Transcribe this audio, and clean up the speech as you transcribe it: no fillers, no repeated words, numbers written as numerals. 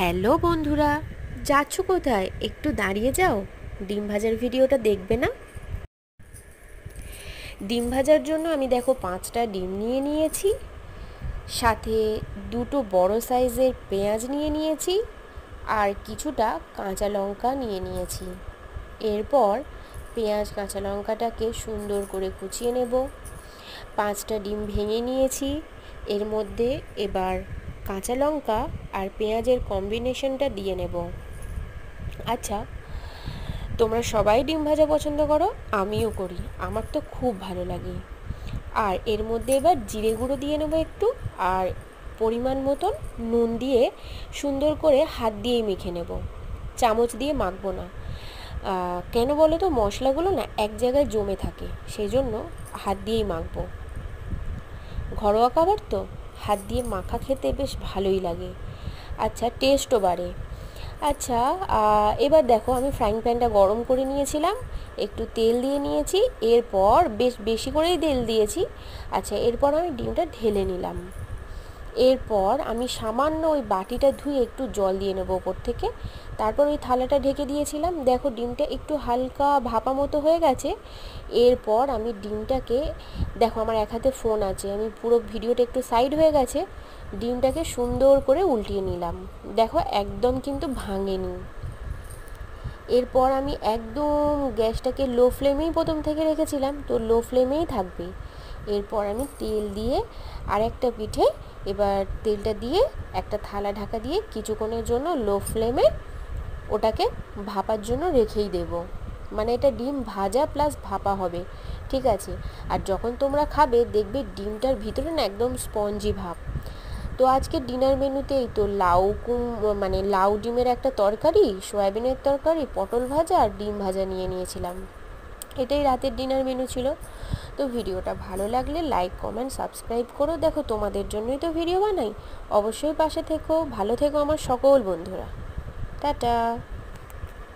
Hello বন্ধুরা, যাচ্ছ কোথায়? একটু দাঁড়িয়ে যাও, ডিম ভাজার ভিডিওটা দেখবে না? ডিম ভাজার জন্য আমি দেখো 5টা ডিম নিয়ে নিয়েছি, সাথে দুটো বড় সাইজের পেঁয়াজ নিয়ে নিয়েছি, আর কিছুটা কাঁচা লঙ্কা নিয়ে নিয়েছি। এরপর পেঁয়াজ কাঁচা লঙ্কাটাকে সুন্দর করে কুচিয়ে নেব। 5টা ডিম ভেঙে নিয়েছি। এর মধ্যে এবার কাঁচা লঙ্কা আর পেঁয়াজের কম্বিনেশনটা দিয়ে নেব। আচ্ছা, তোমরা সবাই ডিম ভাজা পছন্দ করো, আমিও করি, আমার তো খুব ভালো লাগে। আর এর মধ্যে এবার জিরে গুঁড়ো দিয়ে নেবো একটু, আর পরিমাণ মতন নুন দিয়ে সুন্দর করে হাত দিয়েই মেখে নেব, চামচ দিয়ে মাখবো না। কেন বলো তো, মশলাগুলো না এক জায়গায় জমে থাকে, সেই জন্য হাত দিয়েই মাখবো। ঘরোয়া খাবার তো হাত দিয়ে মাখা খেতে বেশ ভালোই লাগে। আচ্ছা, টেস্টও বাড়ে। আচ্ছা, এবার দেখো আমি ফ্রাইং প্যানটা গরম করে নিয়েছিলাম, একটু তেল দিয়ে নিয়েছি, এরপর বেশ বেশি করেই তেল দিয়েছি। আচ্ছা, এরপর আমি ডিমটা ঢেলে নিলাম। এরপর আমি সামান্য ওই বাটিটা ধুয়ে একটু জল দিয়ে নেবো ওপর থেকে, তারপর ওই থালাটা ঢেকে দিয়েছিলাম। দেখো ডিমটা একটু হালকা ভাপা মতো হয়ে গেছে। এরপর আমি ডিমটাকে, দেখো আমার এক হাতে ফোন আছে, আমি পুরো ভিডিওটা একটু সাইড হয়ে গেছে, ডিমটাকে সুন্দর করে উল্টিয়ে নিলাম। দেখো একদম কিন্তু ভাঙেনি। এরপর আমি একদম গ্যাসটাকে লো ফ্লেমেই প্রথম থেকে রেখেছিলাম, তো লো ফ্লেমেই থাকবে। এরপর আমি তেল দিয়ে আর একটা পিঠে এবার তেলটা দিয়ে একটা থালা ঢাকা দিয়ে কিছুক্ষণের জন্য লো ফ্লেমে ওটাকে ভাপার জন্য রেখেই দেব। মানে এটা ডিম ভাজা প্লাস ভাপা হবে, ঠিক আছে? আর যখন তোমরা খাবে দেখবে ডিমটার ভিতরে না একদম স্পঞ্জি ভাব। তো আজকে ডিনার মেনুতে এই তো মানে লাউ ডিমের একটা তরকারি, সয়াবিনের তরকারি, পটল ভাজা আর ডিম ভাজা নিয়ে নিয়েছিলাম। এটাই রাতের ডিনার মেনু ছিল। তো ভিডিওটা ভালো লাগলে লাইক কমেন্ট সাবস্ক্রাইব করো। দেখো তোমাদের জন্যই তো ভিডিও বানাই, অবশ্যই পাশে থেকো। ভালো থেকো আমার সকল বন্ধুরা। টাটা।